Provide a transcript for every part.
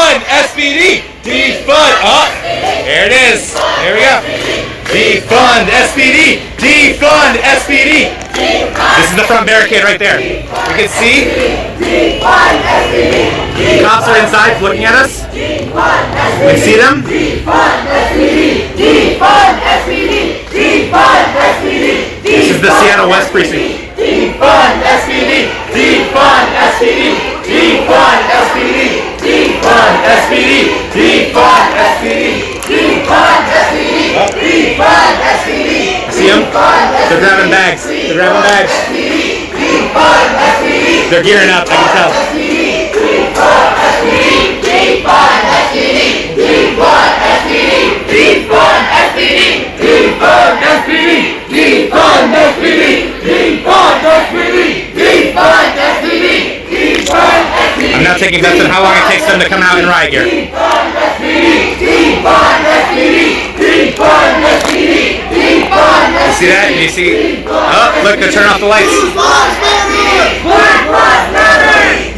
Defund SPD! Defund! Oh, there it is. There we go. Defund SPD! Defund SPD! This is the front barricade right there. We can see. The cops are inside looking at us. We can see them. This is the Seattle West precinct. Defund SPD! Defund SPD! Defund SPD! Defund SPD! Defund SPD! Defund SPD! Defund SPD! See them? They're grabbing bags. They're grabbing bags. They're gearing up, I can tell. Defund SPD! Defund SPD! Defund SPD! Defund SPD! Defund SPD! Defund SPD! Defund SPD! Defund SPD! Defund SPD! I'm not taking bets on how long it takes them to come out in riot gear. Defund SPD! Defund SPD! Defund SPD! Defund SPD! See that? You see? Oh, look, they're turning off the lights. Black lives matter!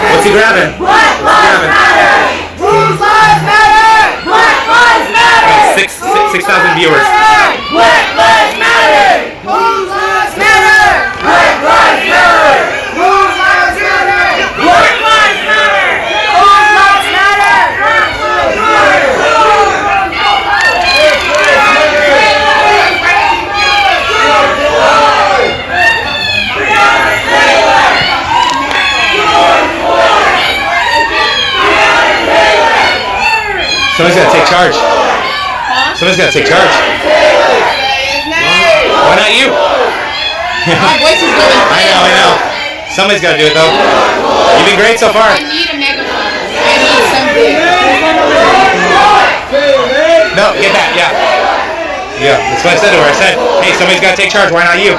What's he grabbing? Black lives matter! Whose lives matter? Black lives matter! 6,000 viewers. Black lives matter! Whose lives matter? Black lives matter! Whose lives matter? Black lives matter! Whose lives Somebody's got to take charge. Somebody's got to take charge. Why not you? My voice is really thin. I know. Somebody's got to do it though. You've been great so far. I need a megaphone. I need something. No, get that, yeah. Yeah, that's what I said to her. I said, hey, somebody's got to take charge. Why not you?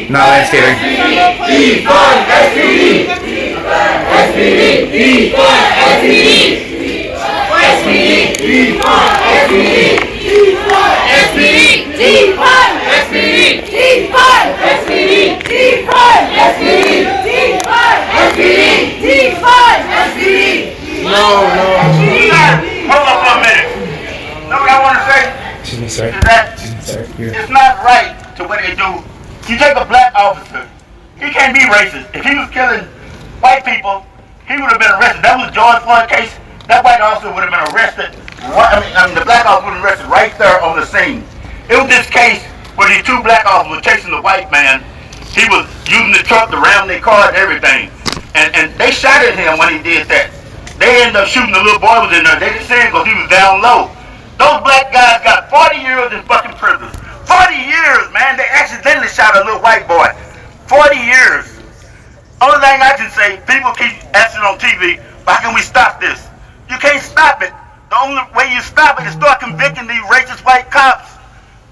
Not landscaping. Defund SPD! SPD! Defund SPD! SPD! Defund SPD! Defund SPD! Defund SPD! Defund SPD! Defund SPD! Defund SPD! Defund SPD! No. Hold on for a minute. Know what I want to say? Excuse me, sir. Is that it's not right to what they do. You take a black officer, he can't be racist. If he was killing white people, he would have been arrested. That was George Floyd case. That white officer would have been arrested. The black officer would have been arrested right there on the scene. It was this case where these two black officers were chasing the white man. He was using the truck to ram their car and everything. And they shot at him when he did that. They ended up shooting the little boy was in there. They didn't see him because he was down low. Those black guys got 40 years in fucking prison. 40 years, man. They accidentally shot a little white boy. 40 years. Only thing I can say, people keep asking on TV, how can we stop this? You can't stop it. The only way you stop it is start convicting these racist white cops.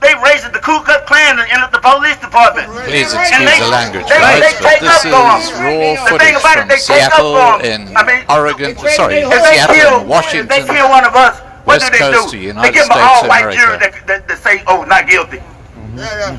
They raised the Ku Klux Klan and the police department. Please And excuse the language, they guys, but take this up for 'em. is raw The footage thing about it, from they take up Seattle for 'em. in I mean, Oregon, sorry, if they Seattle kill, in if they Washington, kill one of us, what West do they Coast do? to They United give them an States all-white jury America. that say, oh, not guilty.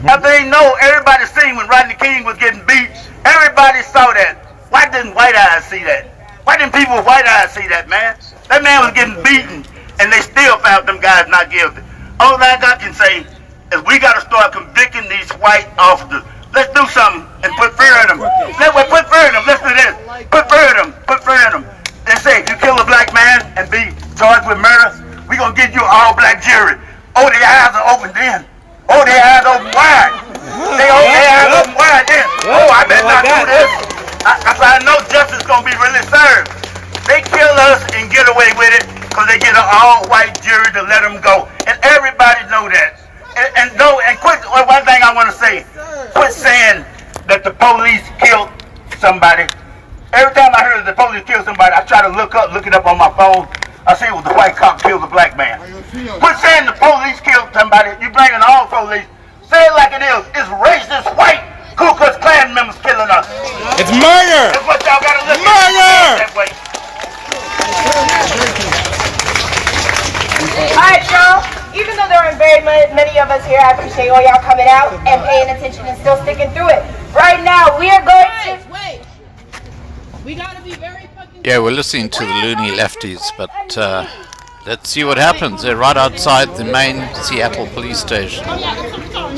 After they know, everybody seen when Rodney King was getting beat, everybody saw that. Why didn't white eyes see that? Why didn't people with white eyes see that, man? That man was getting beaten, and they still found them guys not guilty. All that I can say is we got to start convicting these white officers. Let's do something and put fear in them. Put fear in them. Let's do this. Put fear in them. Put fear in them. They say if you kill a black man and be charged with murder, we gonna give you an all-black jury. Oh, their eyes are open then. Oh, their eyes open wide. Their eyes open wide then. Oh, I better not do this. I know justice gonna be really served. They kill us and get away with it because they get an all-white jury to let them go, and everybody know that. And quit. One thing I want to say: quit saying that the police killed somebody. Every time I heard that the police killed somebody, I try to look it up on my phone. I see it was the white cop killed the black man. Quit saying the police killed somebody. You bringing all police. Say it like it is. It's racist white Ku Klux Klan members killing us. It's murder. That's what y'all gotta look Murder! at that way. Alright, y'all. Even though there are very many of us here, I appreciate all y'all coming out and paying attention and still sticking through it. Right now, we are going to... Wait. We gotta be very fucking. Yeah, we're listening to the loony lefties, but let's see what happens. They're right outside the main Seattle police station,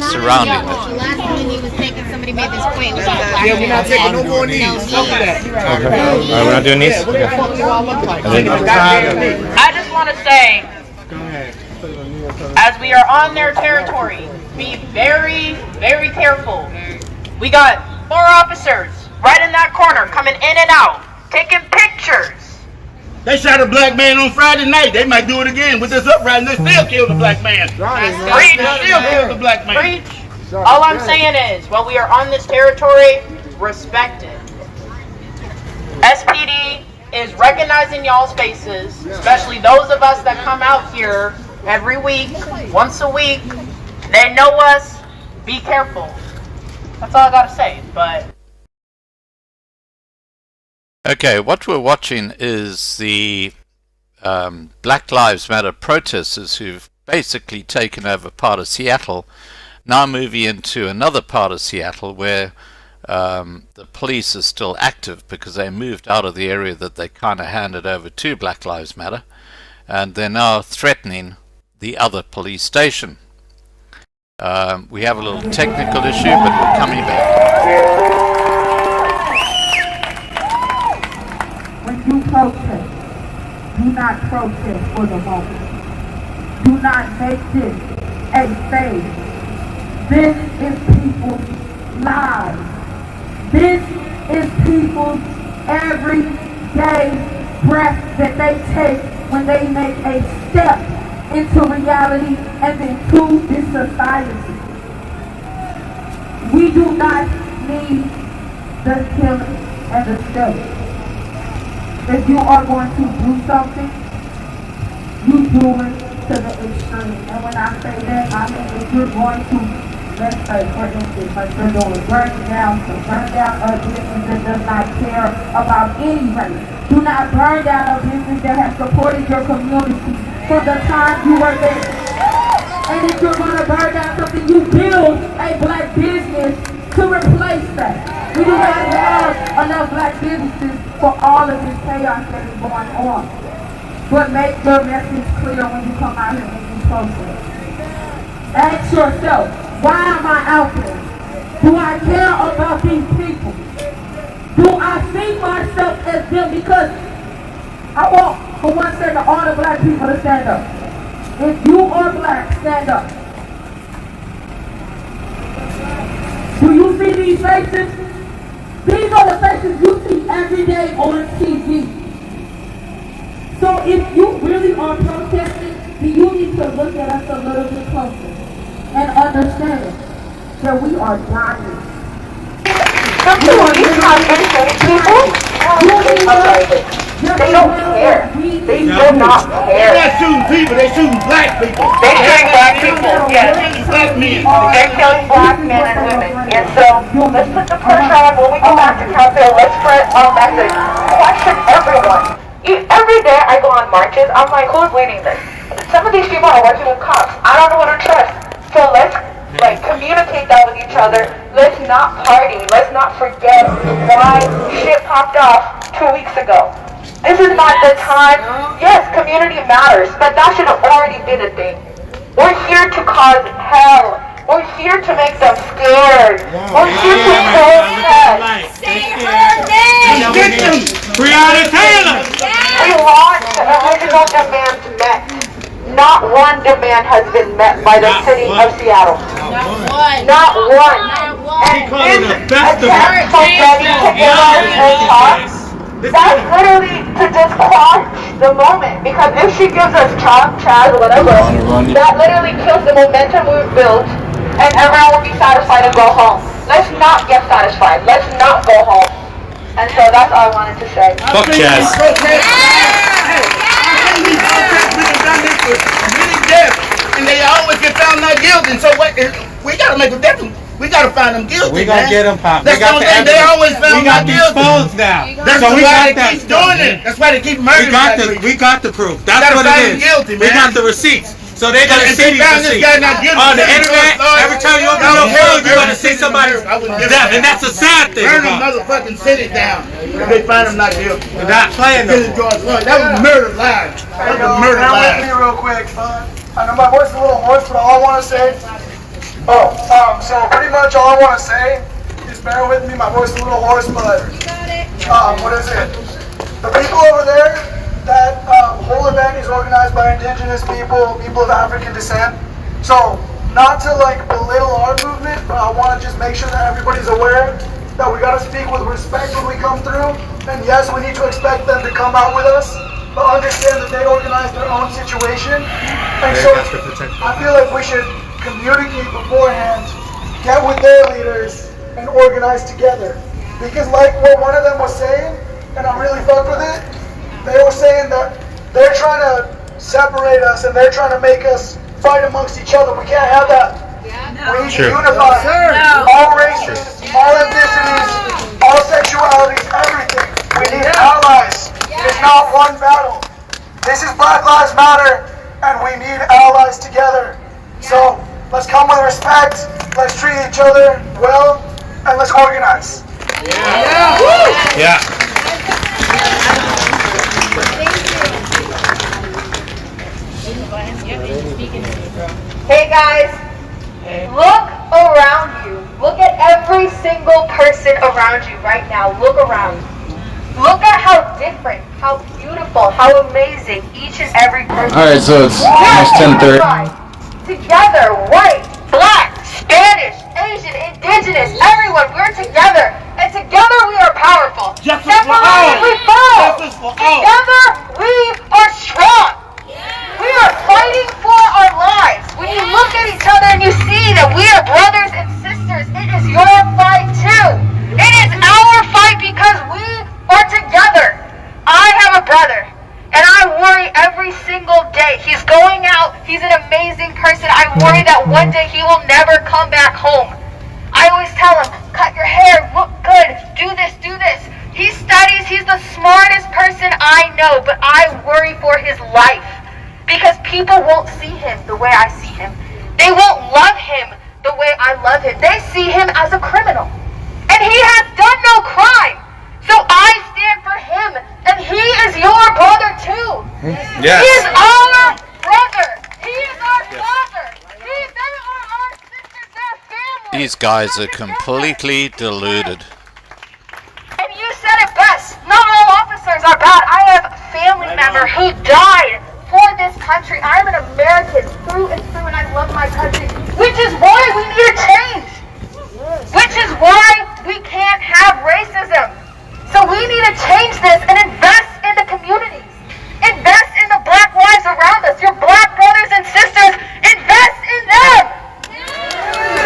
surrounding it. Last time he was taking, somebody made this point. Yeah, we're not taking no more knees. Alright, we're not doing these? I just want to say, as we are on their territory, be very, very careful. We got 4 officers right in that corner coming in and out, taking pictures. They shot a black man on Friday night. They might do it again with this uprising. They still killed the black man. They still killed the black man. Preach. All I'm saying is, while we are on this territory, respect it. SPD is recognizing y'all's faces, especially those of us that come out here every week, once a week. They know us. Be careful. That's all I gotta say, but... Okay, what we're watching is the Black Lives Matter protesters who've basically taken over part of Seattle, now moving into another part of Seattle where the police are still active because they moved out of the area that they kind of handed over to Black Lives Matter, and they're now threatening the other police station. We have a little technical issue, but we're coming back. When you protest, do not protest for the moment. Do not make this a phase. This is people's lives. This is people's everyday breath that they take when they make a step into reality and into this society. We do not need the killing and the state. If you are going to do something, you do it to the extreme. And when I say that, I mean if you're going to, let's say, for instance, like you're doing burn down a business that does not care about any race. Do not burn down a business that has supported your community from the time you were there. And if you're going to burn down something, you build a black business to replace that. We do not have enough black businesses for all of this chaos that is going on. But make your message clear when you come out here and you protest. Ask yourself, why am I out there? Do I care about these people? Do I see myself as them? Because I want, for one second, all the black people to stand up. If you are black, stand up. Do you see these faces? These are the faces you see every day on TV. So if you really are protesting, then you need to look at us a little bit closer and understand that we are dying. You are literally dying. They don't care. They do not They're care. not shooting people, they're shooting black people. They hate black people, yes. Black men. They're killing black men and women. And so, let's put the pressure on when we go back to council. Let's spread our message. Question everyone. Every day I go on marches, I'm like, who's leading this? Some of these people are working with cops. I don't know who to trust. So let's communicate that with each other. Let's not party. Let's not forget why shit popped off 2 weeks ago. This is not the time. Yes, community matters, but that should have already been a thing. We're here to cause hell. We're here to make them scared. We're here to protest. Breonna Taylor! We want the original demands met. Not one demand has been met by the city of Seattle. Not one. And this attempt for Betty to give us a talk, that's literally to just quash the moment. Because if she gives us chalk, Chaz, whatever, that literally kills the momentum we've built, and everyone will be satisfied and go home. Let's not get satisfied. Let's not go home. And so that's all I wanted to say. Fuck Chaz. And they always get found not guilty. So what? We gotta make a difference. We gotta find them guilty. We gonna get them, Pop. That's the only thing. They always found not guilty. Phones now. That's So we why got they that keep stuff. doing it. That's why they keep murdering. We got the proof. That's Gotta what find it them is. guilty, We man. got the receipts. So they're gonna If see they these found this receipts. guy not guilty On the then internet, Lord, every time you open no, your phone, you're no, gonna see somebody's I wouldn't give death, a and that's a sad thing. Burn them about it. motherfucking city down. If they find him not guilty. We're not playing This is no more. George Floyd. That was murder live. That was murder Bear with me live. real quick. I know my voice is a little hoarse, but all I want to say, so pretty much all I want to say is bear with me. My voice is a little hoarse, but what is it? The people over there, that whole event is organized by indigenous people, people of African descent. So not to belittle our movement, but I want to just make sure that everybody's aware that we got to speak with respect when we come through. And yes, we need to expect them to come out with us, but understand that they organize their own situation. And so I feel like we should communicate beforehand, get with their leaders, and organize together. Because like what one of them was saying, and I really fucked with it, they were saying that they're trying to separate us and they're trying to make us fight amongst each other. We can't have that. We need to unify all races, all ethnicities, all sexualities, everything. We need allies. It's not one battle. This is Black Lives Matter, and we need allies together. So let's come with respect, let's treat each other well, and let's organize. Yeah. Hey guys, look around you. Look at every single person around you right now. Look around. Look at how different, how beautiful, how amazing each and every person. Alright, so it's almost 10:30. Together, white, black, Spanish, Asian, indigenous, everyone, we're together. And together we are powerful. Justice for Separately all. we fall. Justice for all. Together we are strong. We are fighting for our lives. When you look at each other and you see that we are brothers and sisters, it is your fight too. It is our fight because we are together. I have a brother, and I worry every single day. He's going out. He's an amazing person. I worry that one day he will never come back home. I always tell him, cut your hair, look good, do this, do this. He studies. He's the smartest person I know, but I worry for his life. Because people won't see him the way I see him. They won't love him the way I love him. They see him as a criminal. And he has done no crime. So I stand for him. And he is your brother too. Yes. He is our brother. He is our father. They are our sisters. They're family. These guys are completely deluded. And you said it best. Not all officers are bad. I have a family member who died for this country. I'm an American through and through, and I love my country, which is why we need a change. Which is why we can't have racism. So we need to change this and invest in the communities. Invest in the black lives around us. Your black brothers and sisters, invest in them.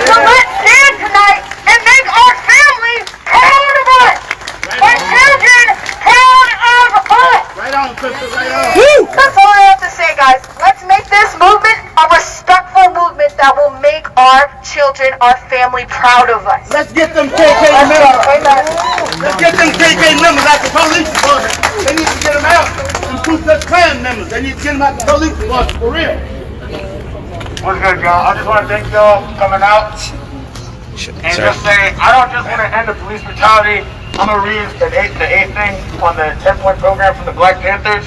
So let's stand tonight and make our family proud of us. Our children proud of us. extremely proud of us. Let's get them KK members. Let's get them KK members out the police department. They need to get them out. Them Ku Klux Klan members. They need to get them out the police department for real. What's good, y'all? I just want to thank y'all for coming out. And just say, I don't just want to end the police brutality. I'm going to read the eighth thing on the 10-point program from the Black Panthers.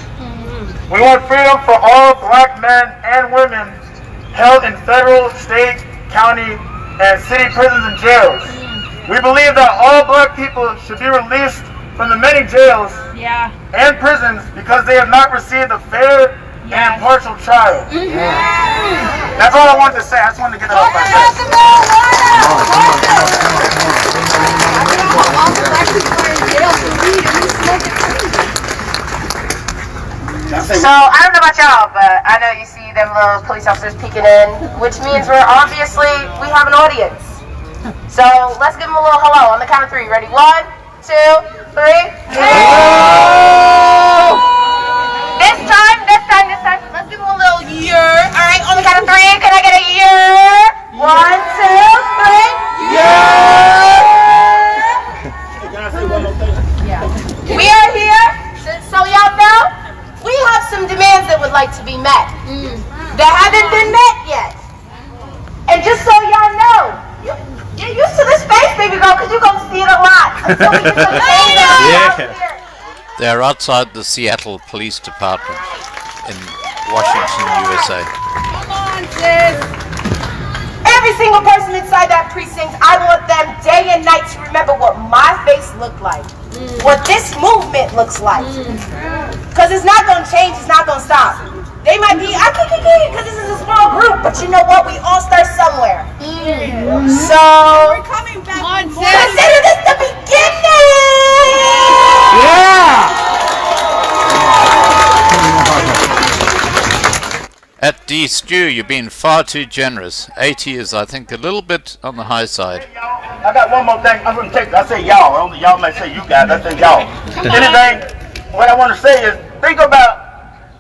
We want freedom for all black men and women held in federal, state, county, and city prisons and jails. We believe that all black people should be released from the many jails and prisons because they have not received a fair and impartial trial. That's all I wanted to say. I just wanted to get it off my chest. So, I don't know about y'all, but I know you see them little police officers peeking in, which means we have an audience. So, let's give them a little hello on the count of three. Ready? 1, 2, 3. Hello! This time, let's give them a little year. Alright, on the count of three, can I get a year? 1, 2, 3. Yeah. We are here, so y'all know, we have some demands that would like to be met that haven't been met yet. And just so y'all know, you're used to this space, baby girl, because you're going to see it a lot until we get some things out here. They're outside the Seattle Police Department in Washington, USA. Come on, sis. Every single person inside that precinct, I want them day and night to remember what my face looked like, what this movement looks like. Because it's not going to change, it's not going to stop. They might be, I can't because this is a small group, but you know what? We all start somewhere. So, We're coming back. Come on, sis. consider this the beginning! At D Stew, you're being far too generous. 80 is, I think, a little bit on the high side. I got one more thing. I'm going to take. I say y'all. Only y'all may say you guys. I say y'all. Anything. What I want to say is, think about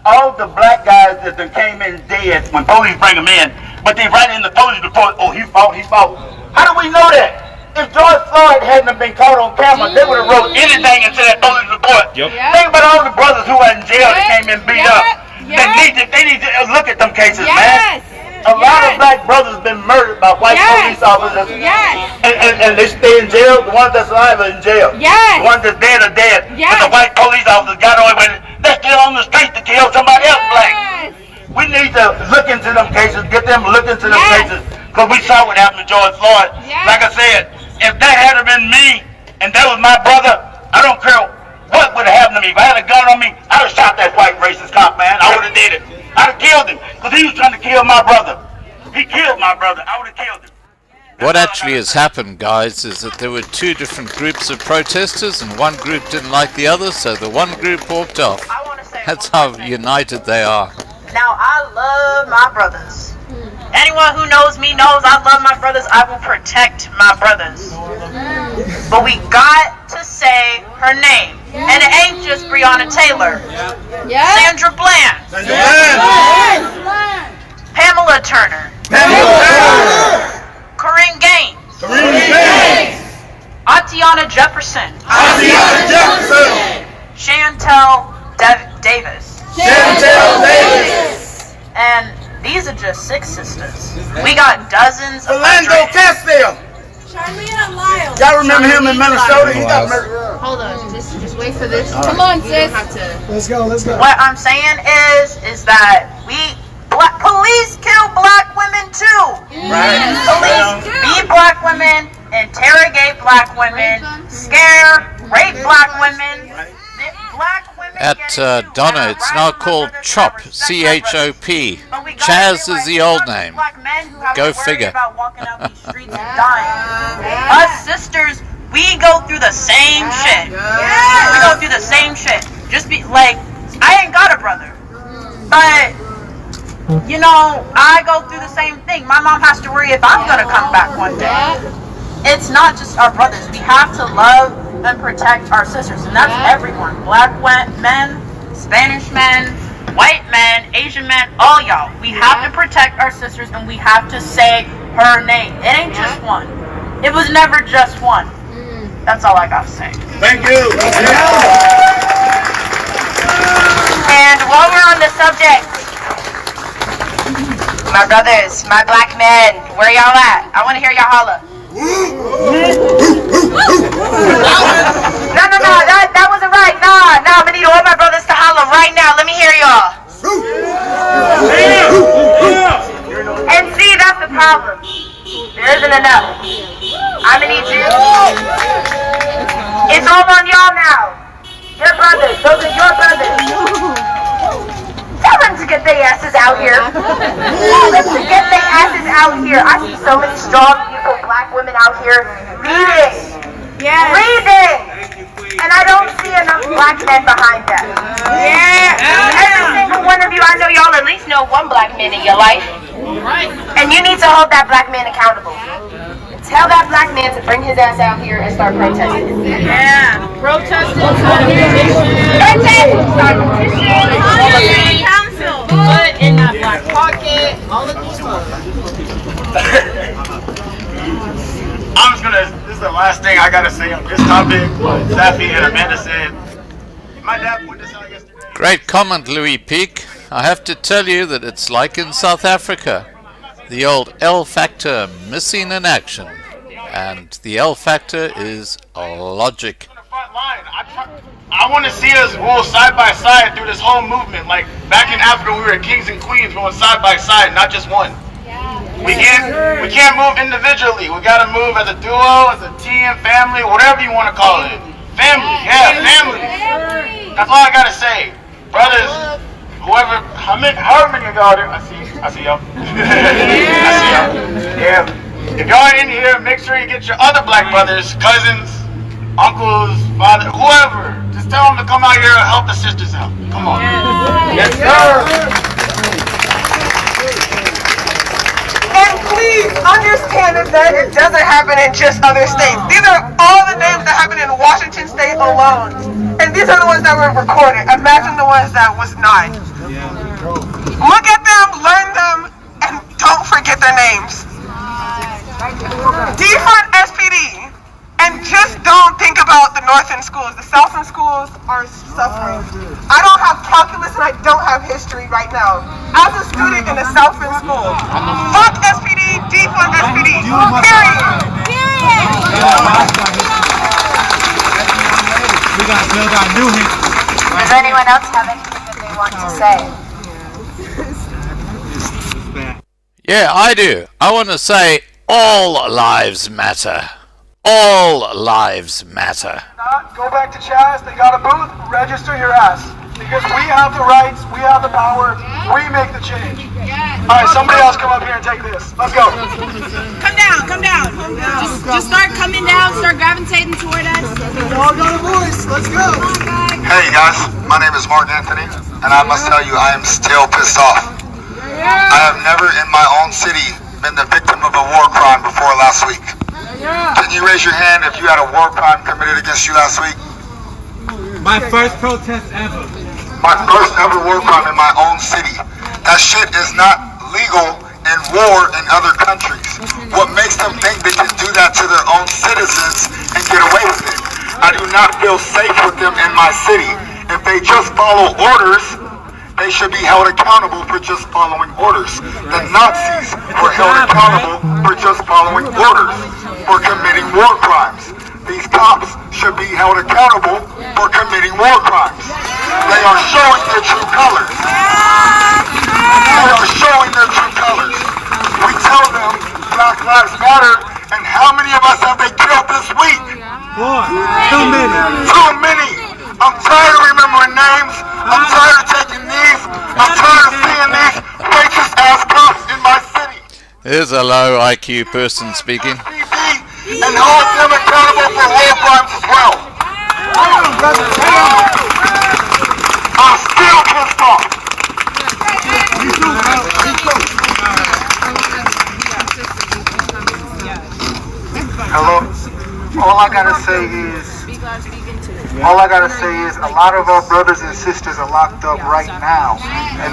all the black guys that came in dead when police bring them in, but they write in the police report, oh, he fought. How do we know that? If George Floyd hadn't been caught on camera, they would have wrote anything into that police report. Think about all the brothers who were in jail that came in beat up. They need to look at them cases, man. A lot of black brothers been murdered by white police officers, and they stay in jail. The ones that's alive are in jail. The ones that's dead are dead. But the white police officers got away with it. They're still on the street to kill somebody else black. We need to look into them cases, get them to look into them cases, because we saw what happened to George Floyd. Like I said, if that had been me and that was my brother, I don't care what would have happened to me. If I had a gun on me, I'd have shot that white racist cop, man. I would have did it. I'd have killed him, because he was trying to kill my brother. He killed my brother. I would have killed him. What actually has happened, guys, is that there were two different groups of protesters, and one group didn't like the other, so the one group walked off. That's how united they are. Now, I love my brothers. Anyone who knows me knows I love my brothers. I will protect my brothers. But we got to say her name. And it ain't just Breonna Taylor. Sandra Bland. Pamela Turner. Corinne Gaines. Atiana Jefferson. Chantel Davis. And these are just 6 sisters. We got dozens of Orlando Castile. Charlene Lyles. Y'all remember him in Minnesota? He got murdered. Hold on, just wait for this. Come on, sis. Let's go. What I'm saying is that police kill black women too. Police beat black women, interrogate black women, scare, rape black women. Black women At Donna, it's now called CHOP, C-H-O-P. Chaz is the old name. Go figure. Us sisters, we go through the same shit. We go through the same shit. Just be like, I ain't got a brother, but you know, I go through the same thing. My mom has to worry if I'm gonna come back one day. It's not just our brothers. We have to love and protect our sisters, and that's everyone. Black men, Spanish men, white men, Asian men, all y'all. We have to protect our sisters, and we have to say her name. It ain't just one. It was never just one. That's all I got to say. Thank you. And while we're on the subject, my brothers, my black men, where y'all at? I want to hear y'all holla. No, that wasn't right. Nah, I'm gonna need all my brothers to holla right now. Let me hear y'all. And see, that's the problem. There isn't enough. I'm gonna need you. It's all on y'all now. Your brothers, those are your brothers. Tell them to get their asses out here. Tell them to get their asses out here. I see so many strong, beautiful black women out here reading. Yes. Reading. And I don't see enough black men behind them. Yeah. Every single one of you, I know y'all at least know one black man in your life. Right. And you need to hold that black man accountable. Tell that black man to bring his ass out here and start protesting. Yeah. Protesting. Protesting. Start petitioning. Council. Put in that black pocket. All of these stuff. I'm just gonna, this is the last thing I gotta say on this topic. What Safi and Amanda said. My dad put this out yesterday. Great comment, Louis Peak. I have to tell you that it's like in South Africa. The old L factor missing in action. And the L factor is logic. I want to see us roll side by side through this whole movement. Like back in Africa, we were kings and queens rolling side by side, not just one. We can't move individually. We gotta move as a duo, as a team, family, whatever you want to call it. Family, yeah, family. That's all I gotta say, brothers. Whoever, however many of y'all there, I see y'all. I see y'all. Yeah. If y'all are in here, make sure you get your other black brothers, cousins, uncles, father, whoever. Just tell them to come out here and help the sisters out. Come on. Yes, sir. And please understand that it doesn't happen in just other states. These are all the names that happen in Washington State alone. And these are the ones that were recorded. Imagine the ones that was not. Look at them, learn them, and don't forget their names. Defund SPD. And just don't think about the North End schools. The South End schools are suffering. I don't have calculus and I don't have history right now. As a student in a South End school, fuck SPD, defund SPD, period. We gotta build our new history. Does anyone else have anything that they want to say? Yeah, I do. I want to say all lives matter. All lives matter. Go back to Chaz, they got a booth, register your ass. Because we have the rights, we have the power, we make the change. Alright, somebody else come up here and take this. Let's go. Come down. Just start coming down, start gravitating toward us. We all got a voice, let's go. Hey guys, my name is Mark Anthony, and I must tell you I am still pissed off. I have never in my own city been the victim of a war crime before last week. Can you raise your hand if you had a war crime committed against you last week? My first protest ever. My first ever war crime in my own city. That shit is not legal in war in other countries. What makes them think they can do that to their own citizens and get away with it? I do not feel safe with them in my city. If they just follow orders, they should be held accountable for just following orders. The Nazis were held accountable for just following orders, for committing war crimes. These cops should be held accountable for committing war crimes. They are showing their true colors. They are showing their true colors. We tell them Black Lives Matter, and how many of us have they killed this week? Boy, too many. Too many. I'm tired of remembering names. I'm tired of taking these. I'm tired of seeing these racist ass cops in my city. Here's a low IQ person speaking. And hold them accountable for war crimes as well. I'm still pissed off. Hello. All I gotta say is a lot of our brothers and sisters are locked up right now.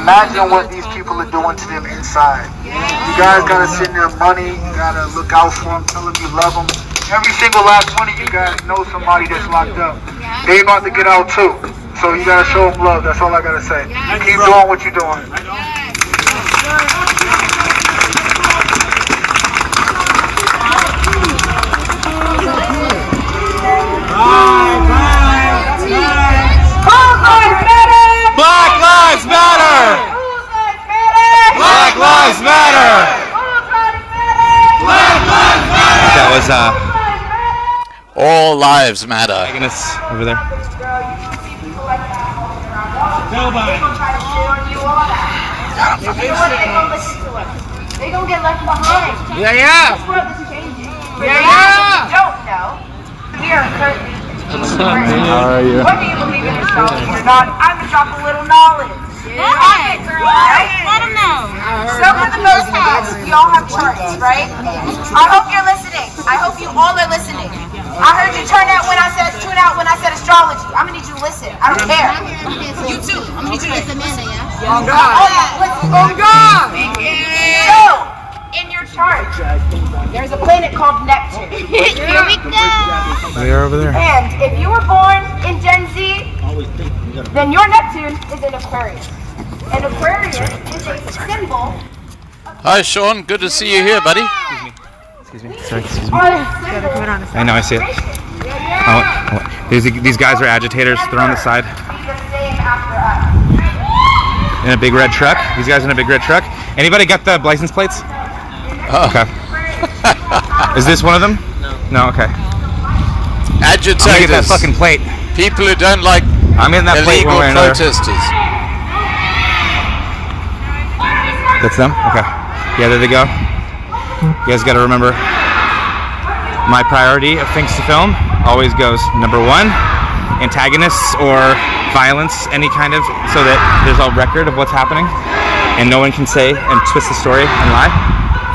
Imagine what these people are doing to them inside. You guys gotta send them money, you gotta look out for them, tell them you love them. Every single last one of you guys knows somebody that's locked up. They about to get out too. So you gotta show them love. That's all I gotta say. Keep doing what you're doing. Black Lives Matter! Black Lives Matter! That was All lives matter. Agnes over there. They gonna get left behind. Yeah. This world is changing. Yeah. Don't know. We are currently. How are you? What do you believe in yourself? You're not. I'm gonna drop a little knowledge. Yeah. Let them know. So for the most part, you all have charts, right? I hope you're listening. I hope you all are listening. I heard you tune out when I said astrology. I'm gonna need you to listen. I don't care. You too. I'm gonna need you to listen. On God. On God. So, in your chart, there's a planet called Neptune. Here we go. They are over there. And if you were born in Gen Z, then your Neptune is in Aquarius. And Aquarius is a symbol. Hi, Sean. Good to see you here, buddy. Excuse me. Sorry, excuse me. I know, I see it. Oh, these guys are agitators. They're on the side. In a big red truck. These guys in a big red truck. Anybody got the license plates? Oh. Okay. Is this one of them? No. Okay. Agitators. I'm gonna get that fucking plate. People who don't like I'm getting that plate illegal one way or another. protesters. That's them? Okay. Yeah, there they go. You guys got to remember, my priority of things to film always goes number 1, antagonists or violence, any kind of, so that there's a record of what's happening and no one can say and twist the story and lie.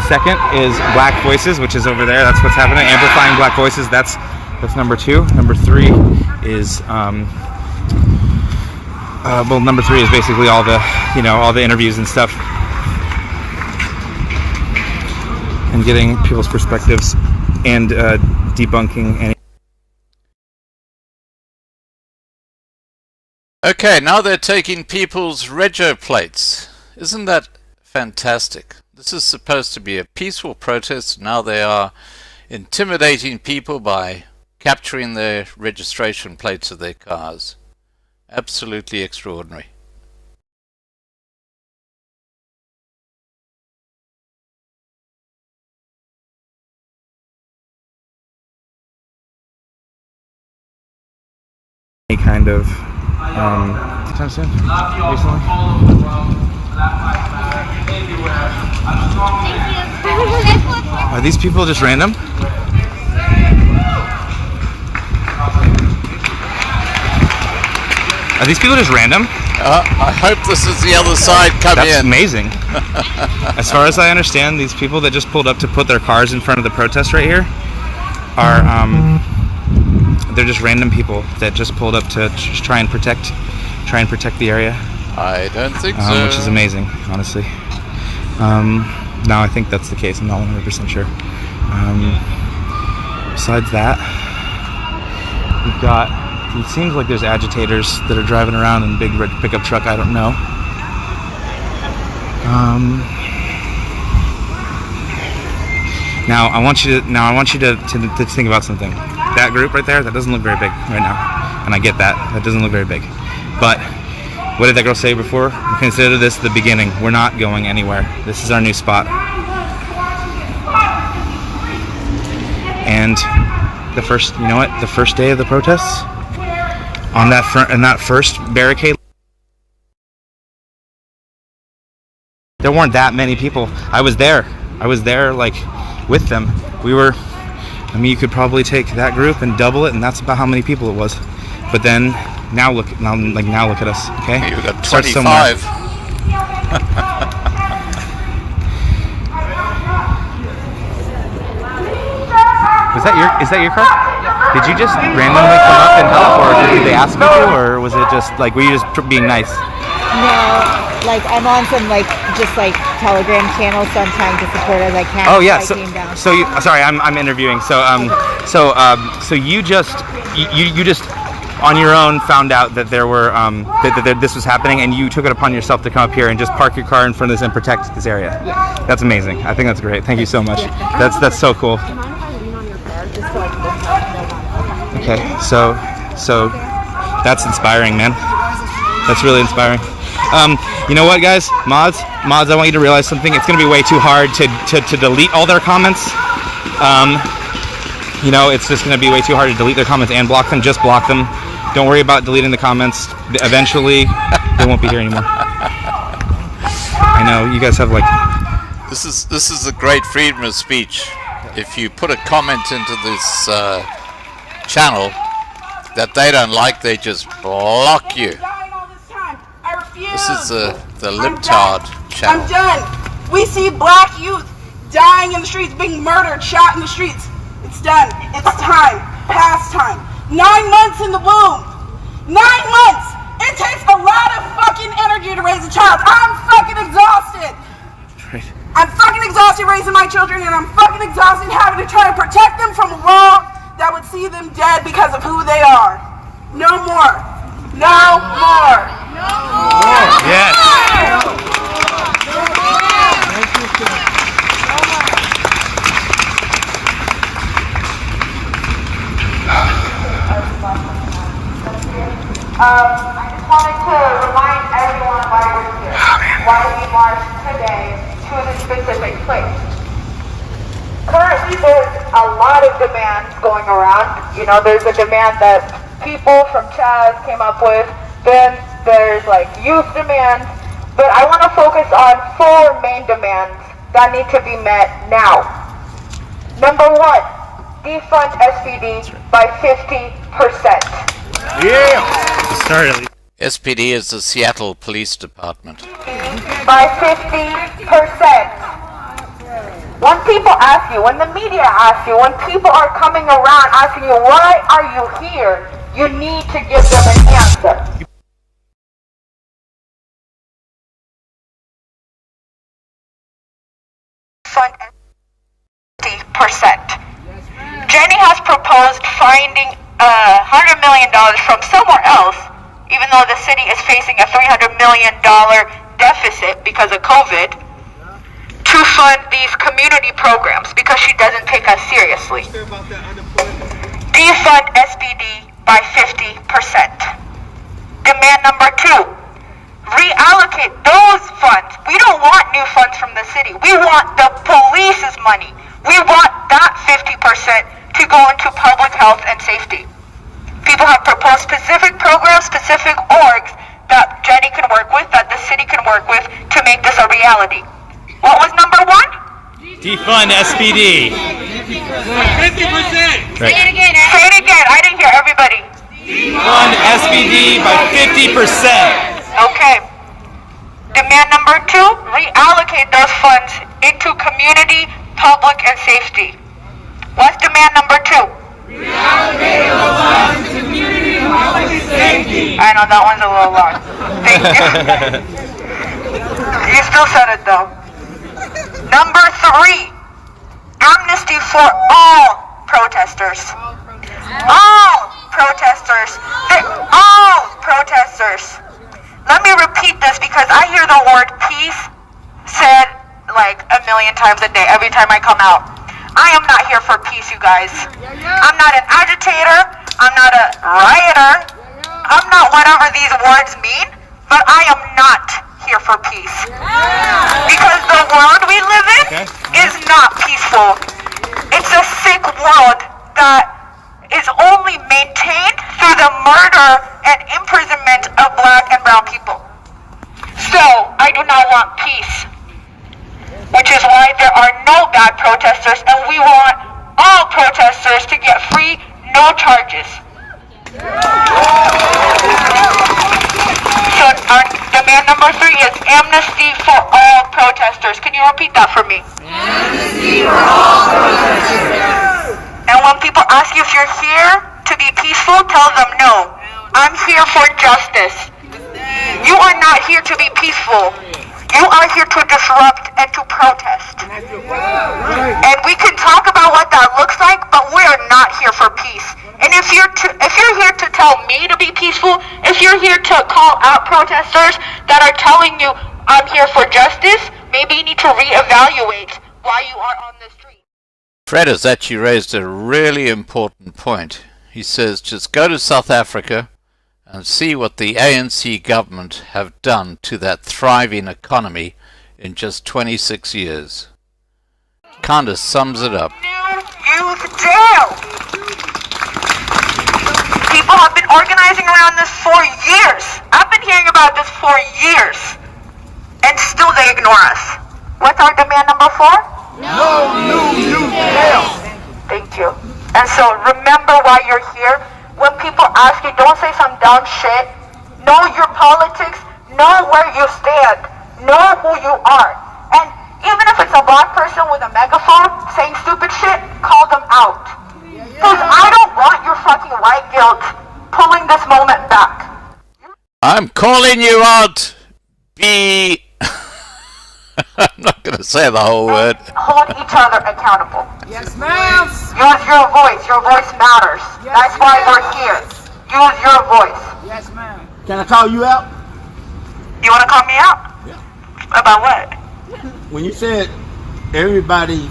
Second is black voices, which is over there. That's what's happening. Amplifying black voices. That's number 2. Number 3 is well, number 3 is basically all the all the interviews and stuff, and getting people's perspectives and debunking any. Okay, now they're taking people's rego plates. Isn't that fantastic? This is supposed to be a peaceful protest. Now they are intimidating people by capturing their registration plates of their cars. Absolutely extraordinary. Any kind of time soon recently. Are these people just random? Are these people just random? I hope this is the other side coming in. That's amazing. As far as I understand, these people that just pulled up to put their cars in front of the protest right here are they're just random people that just pulled up to try and protect the area. I don't think so. Which is amazing, honestly. No, I think that's the case. I'm not 100% sure. Besides that, we've got. It seems like there's agitators that are driving around in a big red pickup truck. I don't know. Now I want you to think about something. That group right there, that doesn't look very big right now, and I get that. That doesn't look very big. But what did that girl say before? Consider this the beginning. We're not going anywhere. This is our new spot. And the first day of the protests, on that first barricade, there weren't that many people. I was there like with them. You could probably take that group and double it, and that's about how many people it was. But then now look at us, okay? You've got Start 25. Is that your car? Did you just randomly come up and help, or did they ask you to, or was it just like, were you just being nice? No. Like, I'm on some, like, just, like, Telegram channels, so I'm trying to support as I can. Oh yeah. I came down. So you, sorry, I'm interviewing. So so you just on your own found out that there were that this was happening, and you took it upon yourself to come up here and just park your car in front of this and protect this area. Yeah. That's amazing. I think that's great. Thank you so much. That's so cool. Okay. So that's inspiring, man. That's really inspiring. You know what, guys? Mods, I want you to realize something. It's going to be way too hard to delete all their comments. You know, it's just going to be way too hard to delete their comments and block them. Just block them. Don't worry about deleting the comments. Eventually, they won't be here anymore. I know, you guys have like... This is a great freedom of speech. If you put a comment into this channel that they don't like, they just block you. This is the libtard channel. I'm done. We see black youth dying in the streets, being murdered, shot in the streets. It's done. It's time. Past time. 9 months in the womb. 9 months. It takes a lot of fucking energy to raise a child. I'm fucking exhausted. Right. I'm fucking exhausted raising my children, and I'm fucking exhausted having to try to protect them from a world that would see them dead because of who they are. No more. No more. No more. Yes. I just wanted to remind everyone why we're here. Why we marched today to this specific place. Currently, there's a lot of demands going around. You know, there's a demand that people from Chaz came up with. Then there's like youth demands. But I want to focus on 4 main demands that need to be met now. Number 1, defund SPD by 50%. Yeah. Started. SPD is the Seattle Police Department. By 50%. When people ask you, when the media asks you, when people are coming around asking you, why are you here? You need to give them an answer. Fund 50%. Jenny has proposed finding $100 million from somewhere else, even though the city is facing a $300 million deficit because of COVID, to fund these community programs because she doesn't take us seriously. Defund SPD by 50%. Demand number 2, reallocate those funds. We don't want new funds from the city. We want the police's money. We want that 50% to go into public health and safety. People have proposed specific programs, specific orgs that Jenny can work with, that the city can work with to make this a reality. What was number 1? Defund SPD. 50%. Say it again. Say it again. I didn't hear everybody. Defund SPD by 50%. Okay. Demand number 2, reallocate those funds into community, public, and safety. What's demand number 2? Reallocate those funds to community, public, and safety. I know that one's a little long. Thank you. You still said it though. Number 3, amnesty for all protesters. All protesters. All protesters. Let me repeat this because I hear the word peace said like a million times a day every time I come out. I am not here for peace, you guys. I'm not an agitator. I'm not a rioter. I'm not whatever these words mean, but I am not here for peace. Because the world we live in is not peaceful. It's a sick world that is only maintained through the murder and imprisonment of black and brown people. So, I do not want peace. Which is why there are no bad protesters, and we want all protesters to get free, no charges. So our demand number 3 is amnesty for all protesters. Can you repeat that for me? Amnesty for all protesters. And when people ask you if you're here to be peaceful, tell them no. I'm here for justice. You are not here to be peaceful. You are here to disrupt and to protest. And we can talk about what that looks like, but we are not here for peace. And if you're here to tell me to be peaceful, if you're here to call out protesters that are telling you I'm here for justice, maybe you need to reevaluate why you are on the street. Fred has actually raised a really important point. He says just go to South Africa and see what the ANC government have done to that thriving economy in just 26 years. Kinda sums it up. New youth jail. People have been organizing around this for years. I've been hearing about this for years. And still they ignore us. What's our demand number 4? No new youth jail. Thank you. And so remember why you're here. When people ask you, don't say some dumb shit. Know your politics. Know where you stand. Know who you are. And even if it's a black person with a megaphone saying stupid shit, call them out. Because I don't want your fucking white guilt pulling this moment back. I'm calling you out. Be... I'm not going to say the whole word. Hold each other accountable. Yes, ma'am. Use your voice. Your voice matters. Yes, That's why ma'am. we're here. Use your voice. Yes, ma'am. Can I call you out? You want to call me out? Yeah. About what? When you said everybody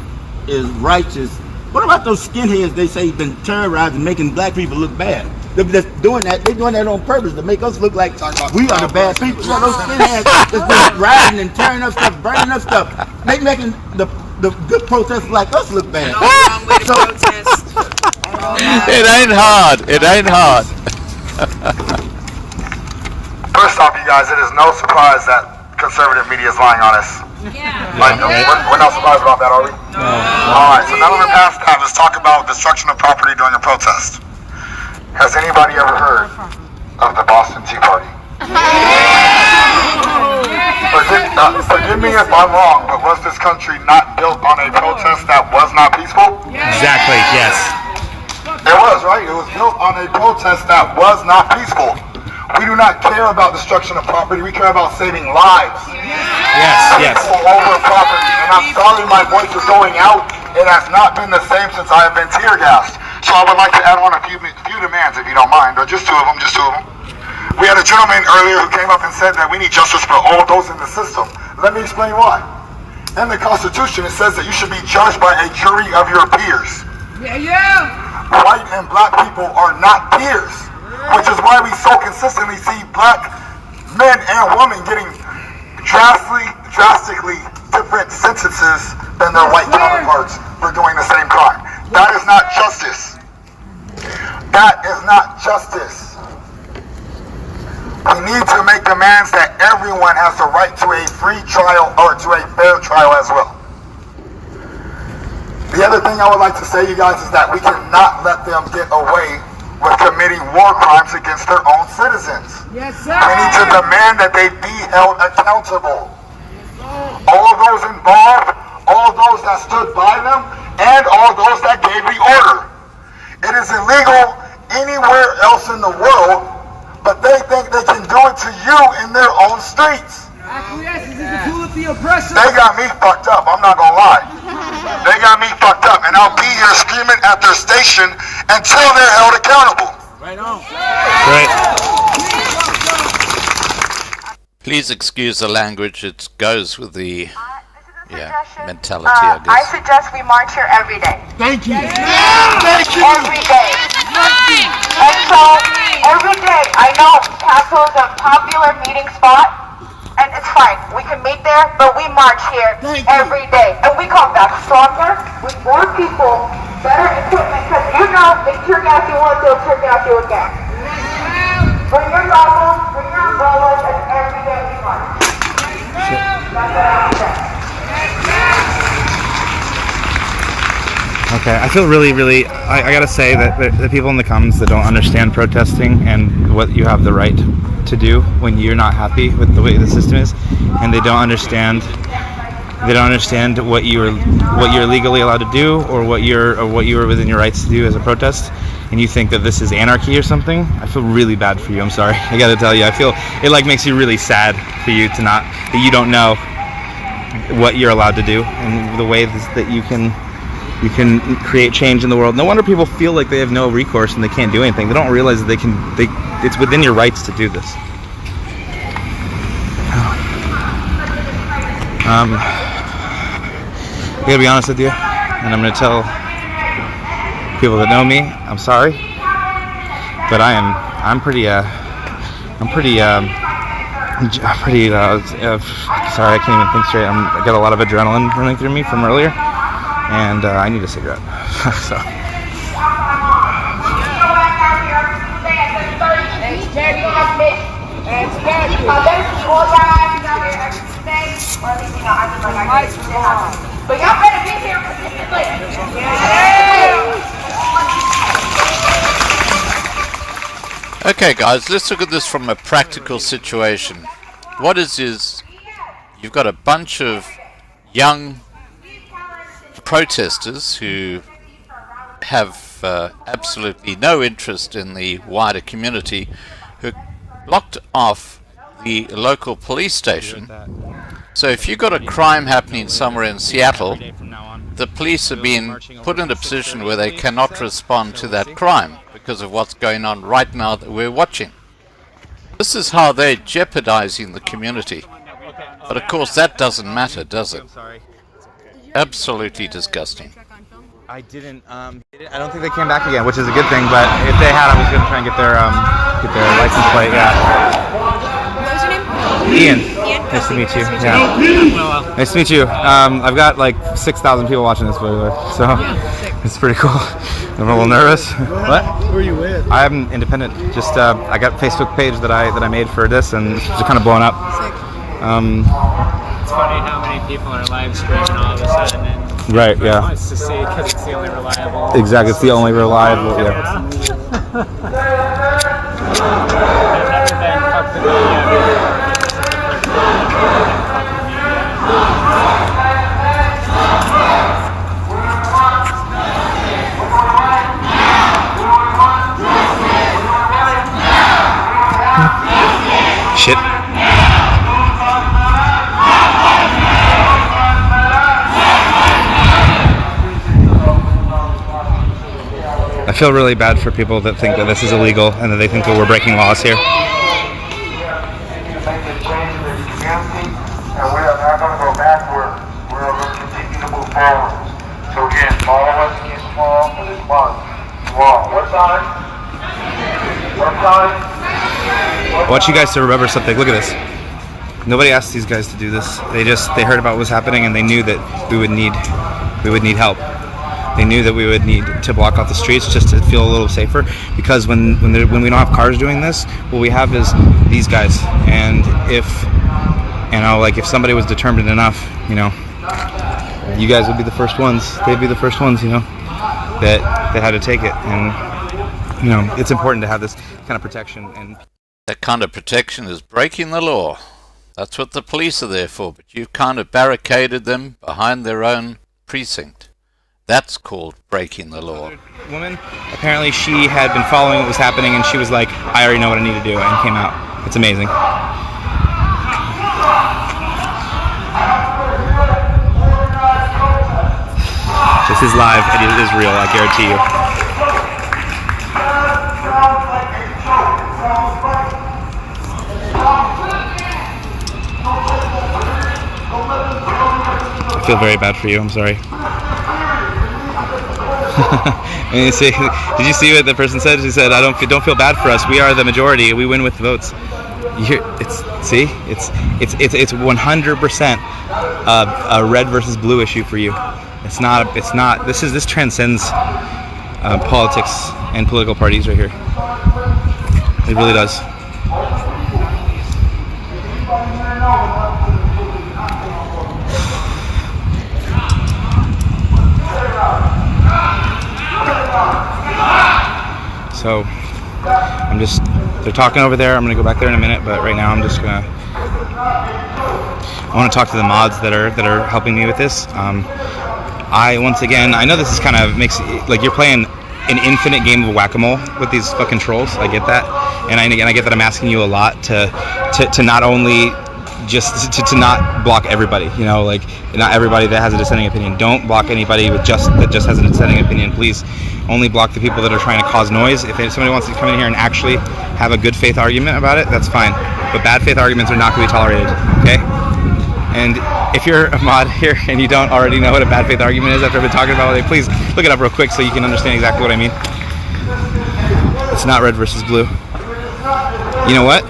is righteous, what about those skinheads they say been terrorizing, making black people look bad? They're just doing that. They're doing that on purpose to make us look like we are the bad people. You know, those skinheads that's been riding and tearing up stuff, burning up stuff, making the good protesters like us look bad. So, It ain't hard. It ain't hard. First off, you guys, it is no surprise that conservative media is lying on us. Like, we're not surprised about that, are we? No. Alright, so now that we're past that, let's talk about destruction of property during a protest. Has anybody ever heard of the Boston Tea Party? Forgive me if I'm wrong, but was this country not built on a protest that was not peaceful? Exactly, yes. It was, right? It was built on a protest that was not peaceful. We do not care about destruction of property. We care about saving lives. Yes. Over property. And I'm sorry my voice is going out. It has not been the same since I have been tear gassed. So I would like to add on a few demands, if you don't mind, or just two of them. We had a gentleman earlier who came up and said that we need justice for all those in the system. Let me explain why. In the Constitution, it says that you should be judged by a jury of your peers. Yeah. White and black people are not peers, which is why we so consistently see black men and women getting drastically different sentences than their white counterparts for doing the same crime. That is not justice. That is not justice. We need to make demands that everyone has the right to a free trial or to a fair trial as well. The other thing I would like to say, you guys, is that we cannot let them get away with committing war crimes against their own citizens. Yes, sir. We need to demand that they be held accountable. All of those involved, all of those that stood by them, and all those that gave the order. It is illegal anywhere else in the world, but they think they can do it to you in their own streets. Acquiescence is the tool of the oppressor. They got me fucked up, I'm not gonna lie. They got me fucked up, and I'll be here screaming at their station until they're held accountable. right on. Right. Please excuse the language. It goes with the Suggestion. mentality, I I guess. suggest we march here every day. Thank you. Every day. And so, every day, I know Castle is a popular meeting spot, and it's fine. We can meet there, but we march here every day. And we come back stronger, with more people, better equipment, because you know, they tear gas you once, they'll tear gas you again. Bring your goggles, bring your umbrellas, and every day we march. That's what I have to say. Okay, I feel really, I gotta say that the people in the comments that don't understand protesting and what you have the right to do when you're not happy with the way the system is, and they don't understand what you're legally allowed to do or what you're within your rights to do as a protest. and you think that this is anarchy or something, I feel really bad for you. I'm sorry. I gotta tell you, I feel it like makes you really sad for you to not, that you don't know what you're allowed to do and the way that you can create change in the world. No wonder people feel like they have no recourse and they can't do anything. They don't realize that it's within your rights to do this. I gotta be honest with you, and I'm gonna tell people that know me, I'm sorry, but I'm pretty sorry, I can't even think straight. I got a lot of adrenaline running through me from earlier, and I need a cigarette. So. But y'all better be here consistently. Okay guys, let's look at this from a practical situation. What is you've got a bunch of young protesters who have absolutely no interest in the wider community, who blocked off the local police station. So if you've got a crime happening somewhere in Seattle, the police are being put in a position where they cannot respond to that crime because of what's going on right now that we're watching. This is how they're jeopardizing the community. But of course that doesn't matter, does it? Absolutely disgusting. I didn't. I don't think they came back again, which is a good thing. But if they had, I was going to try and get their license plate. Yeah. What was your name? Ian. Nice to meet you. Yeah. Nice to meet you. I've got like 6,000 people watching this video, so it's pretty cool. I'm a little nervous. What? Who are you with? I'm independent. Just I got a Facebook page that I made for this, and it's just kind of blowing up. It's funny how many people are live streaming all of a sudden, and right, yeah. wants to see because it's the only reliable. Exactly, it's the only reliable. Yeah. Shit. I feel really bad for people that think that this is illegal and that they think that we're breaking laws here. And we are not going to go backward. We're going to continue to move forward. So again, all of us keep small for this month. Small. What time? What time? I want you guys to remember something. Look at this. Nobody asked these guys to do this. They heard about what was happening and they knew that we would need help. They knew that we would need to block off the streets just to feel a little safer, because when we don't have cars doing this, what we have is these guys. And if somebody was determined enough, you guys would be the first ones. They'd be the first ones, that had to take it. And it's important to have this kind of protection. And that kind of protection is breaking the law. That's what the police are there for. But you've kind of barricaded them behind their own precinct. That's called breaking the law. Woman, apparently she had been following what was happening, and she was like, I already know what I need to do, and came out. It's amazing. This is live. It is real, I guarantee you. I feel very bad for you. I'm sorry. Did you see what the person said? She said, don't feel bad for us. We are the majority. We win with votes." It's 100% a red versus blue issue for you. It's not. This transcends politics and political parties right here. It really does. So they're talking over there. I'm gonna go back there in a minute, but right now I want to talk to the mods that are helping me with this. I know this is kind of makes like you're playing an infinite game of whack-a-mole with these fucking trolls. I get that, and I get that I'm asking you a lot to not only just to not block everybody, you know, like not everybody that has a dissenting opinion. Don't block anybody that just has a dissenting opinion, please. Only block the people that are trying to cause noise. If somebody wants to come in here and actually have a good faith argument about it, that's fine. But bad faith arguments are not going to be tolerated, okay? And if you're a mod here and you don't already know what a bad faith argument is after I've been talking about it, please look it up real quick so you can understand exactly what I mean. It's not red versus blue. You know what?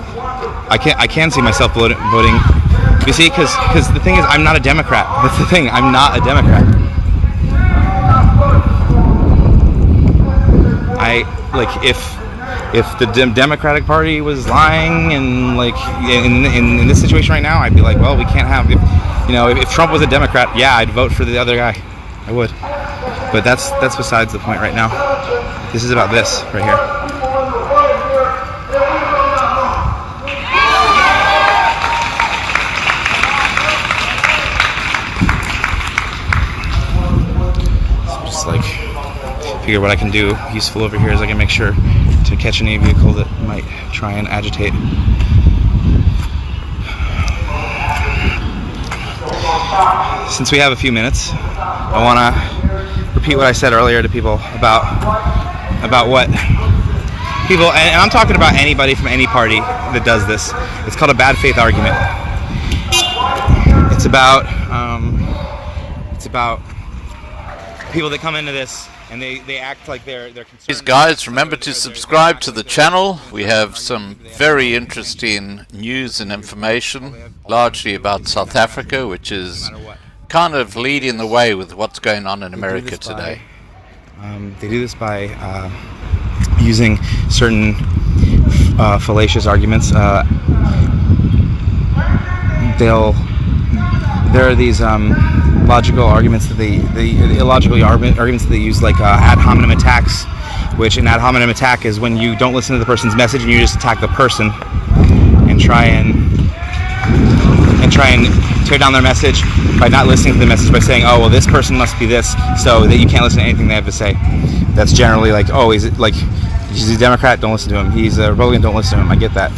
I can see myself voting. You see, because the thing is, I'm not a Democrat. That's the thing. I'm not a Democrat. If the Democratic Party was lying and like in this situation right now, I'd be like, well, we can't have. If Trump was a Democrat, yeah, I'd vote for the other guy. I would. But that's besides the point right now. This is about this right here. Figure what I can do useful over here is I can make sure to catch any vehicle that might try and agitate. Since we have a few minutes, I want to repeat what I said earlier to people about what people, and I'm talking about anybody from any party that does this. It's called a bad faith argument. It's about people that come into this and they act like they're concerned. Please guys, remember to subscribe to the channel. We have some very interesting news and information, largely about South Africa, which is kind of leading the way with what's going on in America today. They do this by using certain fallacious arguments. There are these logical arguments that they illogical arguments that they use, like ad hominem attacks, which an ad hominem attack is when you don't listen to the person's message and you just attack the person and try and tear down their message by not listening to the message, by saying, oh well, this person must be this, so that you can't listen to anything they have to say. That's generally like, oh, he's a Democrat, don't listen to him. He's a Republican, don't listen to him. I get that.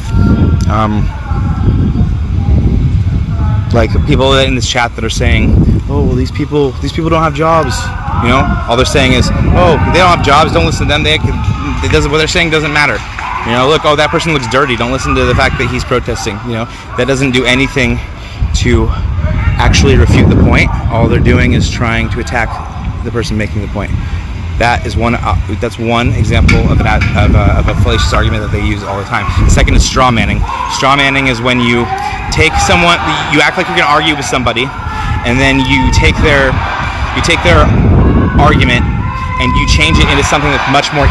Like people in this chat that are saying, oh well, these people don't have jobs, you know, all they're saying is, oh, they don't have jobs, don't listen to them, what they're saying doesn't matter, you know. Look, oh, that person looks dirty, don't listen to the fact that he's protesting, you know. That doesn't do anything to actually refute the point. All they're doing is trying to attack the person making the point. That's one example of a fallacious argument that they use all the time. The second is straw manning. Straw manning is when you take someone, you act like you're going to argue with somebody, and then you take their argument and you change it into something that's much more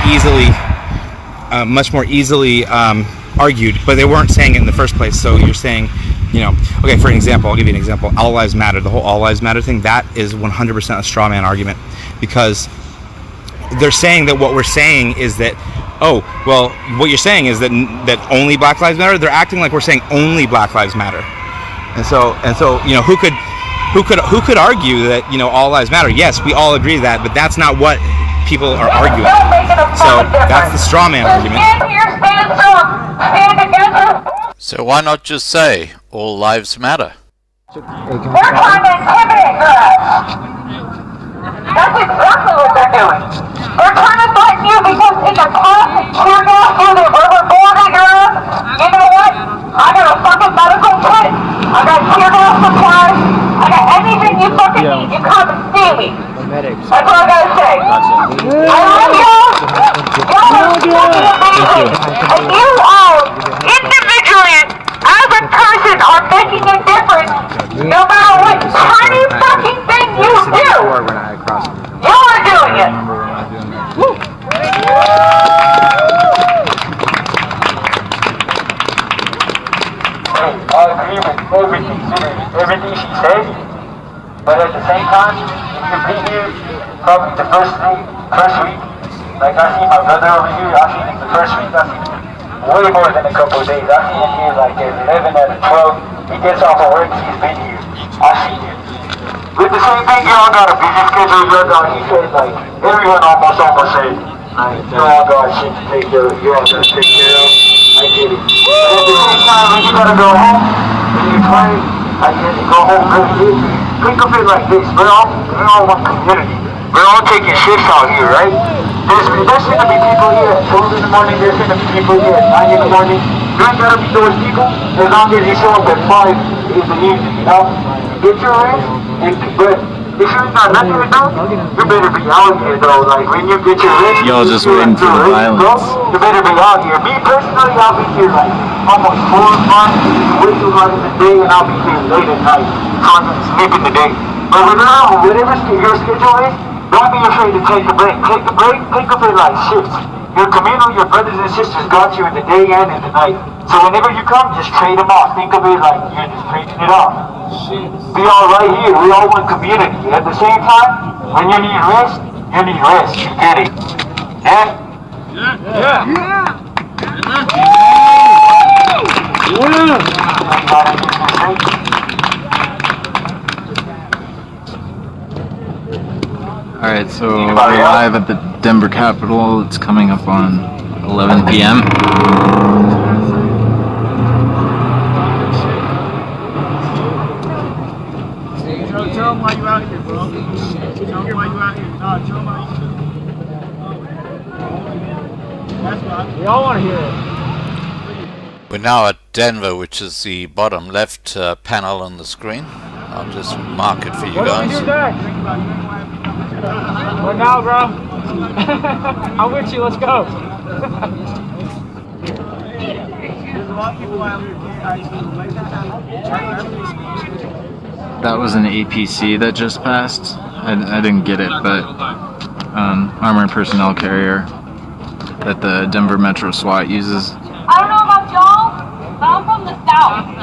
easily argued, but they weren't saying it in the first place. So you're saying, you know, okay, for an example, I'll give you an example. All lives matter. The whole all lives matter thing, that is 100% a straw man argument, because they're saying that what we're saying is that, oh, well, what you're saying is that only Black Lives Matter. They're acting like we're saying only Black Lives Matter, and so you know, who could argue that, you know, all lives matter? Yes, we all agree that, but that's not what people are arguing. So that's the straw man argument. So why not just say all lives matter? They're trying to intimidate us. That's exactly what they're doing. They're trying to threaten you because in the past and tear gas through the riverboard at your ass. You know what? I got a fucking medical kit. I got tear gas supplies. I got anything you fucking need. You come and see me. That's what I gotta say. I love y'all. Y'all are fucking amazing. And you all, individually, as a person, are making a difference. No matter what tiny fucking thing you do. You are doing it. I agree with everything she said, but at the same time, if you be here probably the first week, like I see my brother over here, I see him the first week, I see him way more than a couple of days. I see him here like at 11, at 12, he gets off of work, he's been here. I see him. With the same thing, y'all got a busy schedule, brother. He says like everyone almost says, Like, you all got shit to take care of. You all gotta take care of. I get it. But at the same time, when you gotta go home, when you pray, I get it. Go home, really good. Think of it like this. We're all one community. We're all taking shifts out here, right? There's gonna be people here at 12 in the morning. There's gonna be people here at 9 in the morning. You ain't gotta be those people as long as you show up at 5 in the evening, you know? Get your rest, but if you ain't got nothing to do, you better be out here though. Like when you get your rest, y'all just waiting for the violence. You better be out here. Me personally, I'll be here like almost 4 or 5, way too hard in the day, and I'll be here late at night, so I can sleep in the day. But whatever your schedule is, don't be afraid to take a break. Take a break, think of it like shifts. Your communal, your brothers and sisters got you in the day and in the night. So whenever you come, just trade them off. Think of it like you're just trading it off. We all right here. We all one community. At the same time, when you need rest, you need rest. You get it? Yeah? Alright, so we're live at the Denver Capitol. It's coming up on 11 p.m. Tell them why you out here, bro. Tell them why you out here. No, tell them why you. That's right. We all want to hear it. We're now at Denver, which is the bottom left panel on the screen. I'll just mark it for you guys. What do we do next? What now, bro? I'm with you, let's go. There's a lot of people out here. That was an APC that just passed. I didn't get it, but armored personnel carrier that the Denver Metro SWAT uses. I don't know about y'all, but I'm from the South,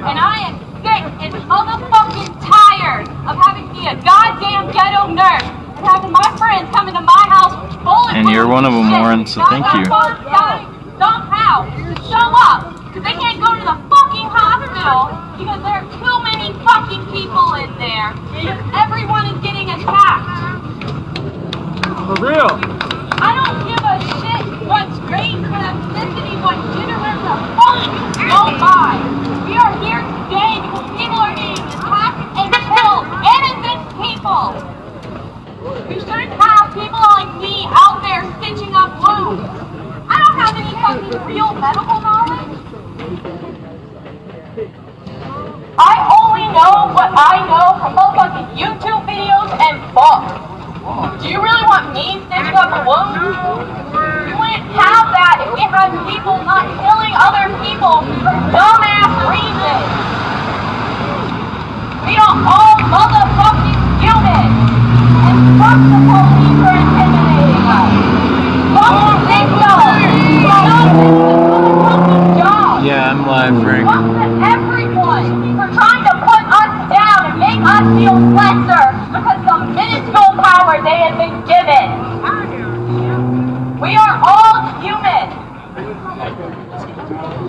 and I am sick and motherfucking tired of having to be a goddamn ghetto nurse and having my friends come into my house with bulletproof And you're one of them, Lauren, so thank you. Somehow to show up, because they can't go to the fucking hospital because there are too many fucking people in there, because everyone is getting attacked. For real. I don't give a shit what race, what ethnicity, what gender, whatever the fuck you go by. We are here today because people are getting attacked and killed. Innocent people. We shouldn't have people like me out there stitching up wounds. I don't have any fucking real medical knowledge. I only know what I know from motherfucking YouTube videos and books. Do you really want me stitching up a wound? We wouldn't have that if we had people not killing other people for dumbass reasons. We are all motherfucking human. And fuck the police for intimidating us. Fuck the signal. Yeah, I'm live, Frank. Fuck to everyone for trying to put us down and make us feel lesser because some minuscule power they have been given. We are all human.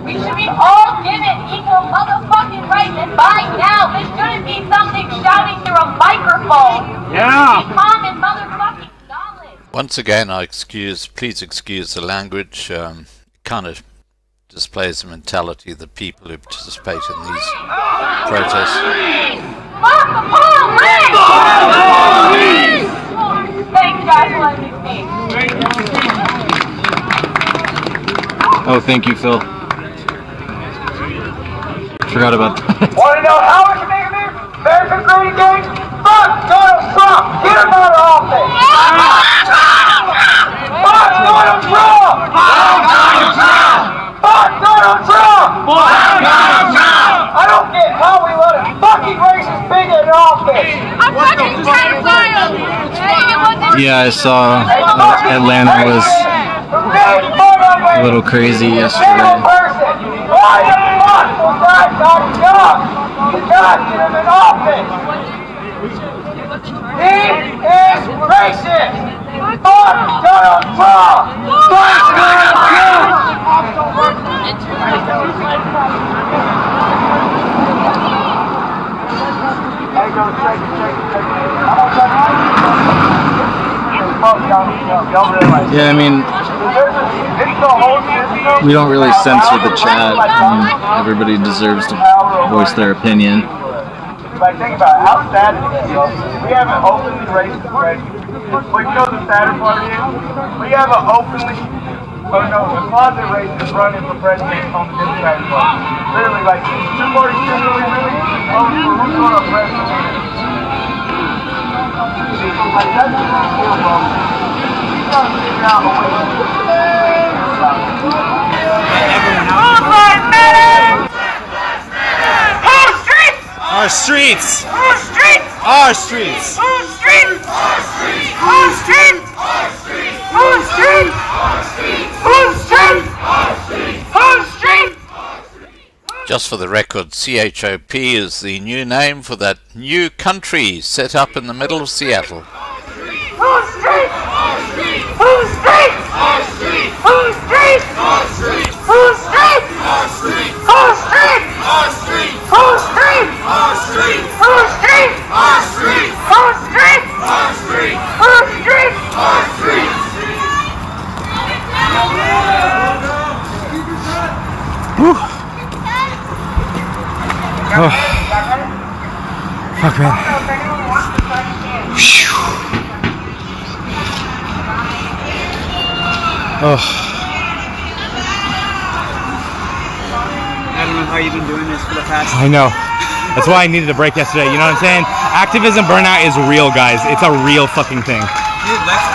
We should be all given equal motherfucking rights, and by now this shouldn't be something shouting through a microphone. Yeah. It should be common motherfucking knowledge. Once again, please excuse the language. Kind of displays the mentality of the people who participate in these protests. Fuck the police! Thanks guys for letting me speak. Oh, thank you, Phil. Forgot about that. Want to know how we can make America great again? Fuck Donald Trump! Get him out of office! Fuck Donald Trump! Fuck Donald Trump! Fuck Donald Trump! Fuck Donald Trump! I don't get how we let a fucking racist bigot in office! I'm fucking terrified! Yeah, I saw Atlanta was a little crazy yesterday. Why the fuck was that Donald Trump? You gotta get him in office! He is racist! Fuck Donald Trump! Fuck Donald Trump! Hey, go check it. Y'all realize Yeah, I mean, we don't really censor the chat. Everybody deserves to voice their opinion. Like, think about it. How sad is it, bro? We have an openly racist president. But you know the sadder part is? We have an openly, a closet racist running for president on the Democratic Party. Literally, like, two parties really vote for who's going to president. Like, that's the deal, bro. We gotta figure out a way to Our streets! Our streets! Our streets! Our streets! Our streets! Our streets! Our streets! Our streets! Our streets! Our streets! Just for the record, CHOP is the new name for that new country set up in the middle of Seattle. Our streets! Our streets! Our streets! Our streets! Our streets! Our streets! Our streets! Our streets! Our streets! Our streets! Our streets! Our streets! Our streets! Our streets! Our streets! Our streets! Our streets! Our streets! Whew. Oh. Fuck, man. Whew. Oh. I don't know how you've been doing this for the past. I know. That's why I needed a break yesterday. You know what I'm saying? Activism burnout is real, guys. It's a real fucking thing. Dude, let's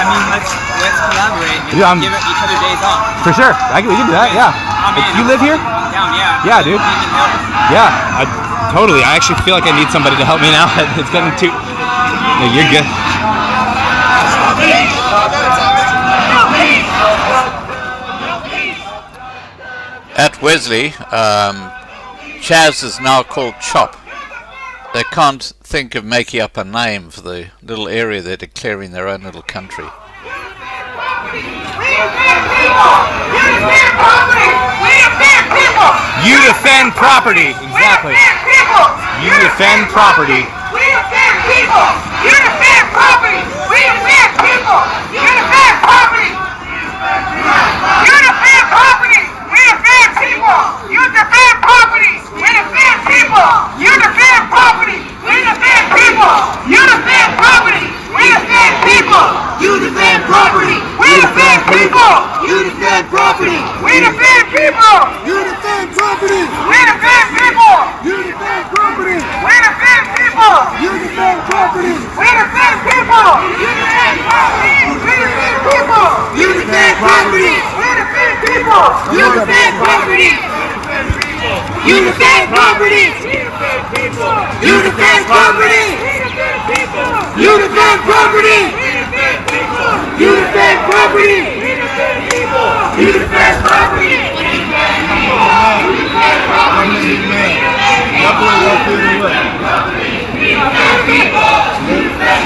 collaborate and Dude, give each other days off. For sure. We can do that, yeah. You live here? Down, yeah. Yeah, dude. Yeah, totally. I actually feel like I need somebody to help me now. It's getting too... No, you're good. At Wesley, Chaz is now called Chop. They can't think of making up a name for the little area they're declaring their own little country. You defend property. Exactly. You defend property. We defend people. You defend property. We defend people. You defend property. You defend property. We defend people. You defend property. We defend people. You defend property. We defend people. You defend property. We defend people. You defend property. We defend people. You defend property. We defend people. You defend property. We defend people. You defend property. We defend people. You defend property. We defend people. You defend property. We defend people. You defend property. We defend people. You defend property. You defend property. You defend property. You defend property. You defend property. You defend property.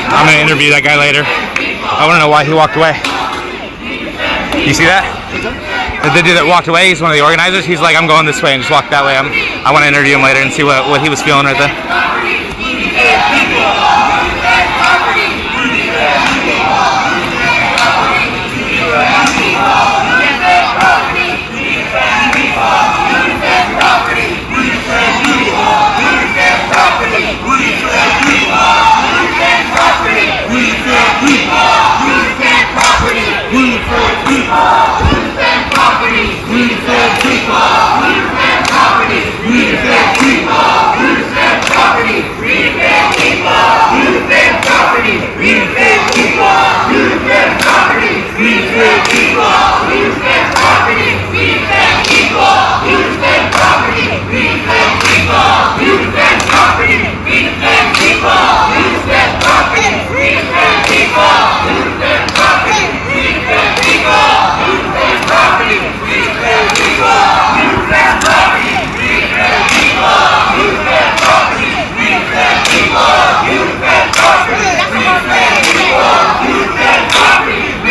I'm gonna interview that guy later. I wanna know why he walked away. You see that? The dude that walked away, he's one of the organizers. He's like, I'm going this way, and just walked that way. I want to interview him later and see what he was feeling right there.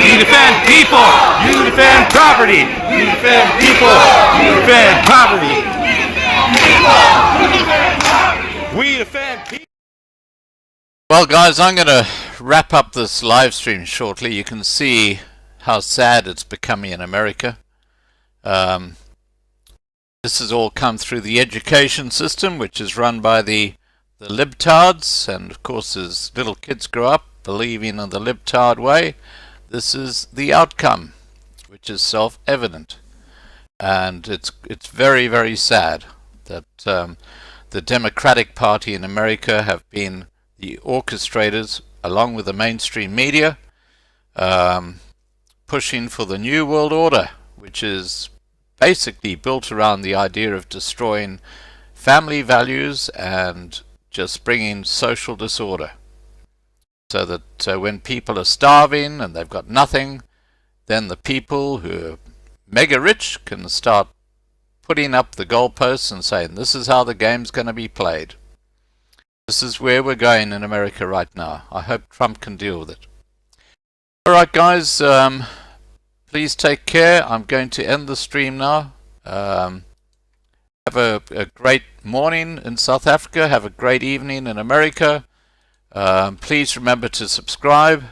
You defend people. You defend property. You defend people. You defend property. We defend people. Well, guys, I'm going to wrap up this live stream shortly. You can see how sad it's becoming in America. This has all come through the education system, which is run by the libtards, and of course as little kids grow up believing in the libtard way, this is the outcome, which is self-evident. And it's very, very sad that the Democratic Party in America have been the orchestrators, along with the mainstream media, pushing for the New World Order, which is basically built around the idea of destroying family values and just bringing social disorder. So that when people are starving and they've got nothing, then the people who are mega rich can start putting up the goalposts and saying, this is how the game's going to be played. This is where we're going in America right now. I hope Trump can deal with it. Alright guys, please take care. I'm going to end the stream now. Have a great morning in South Africa. Have a great evening in America. Please remember to subscribe.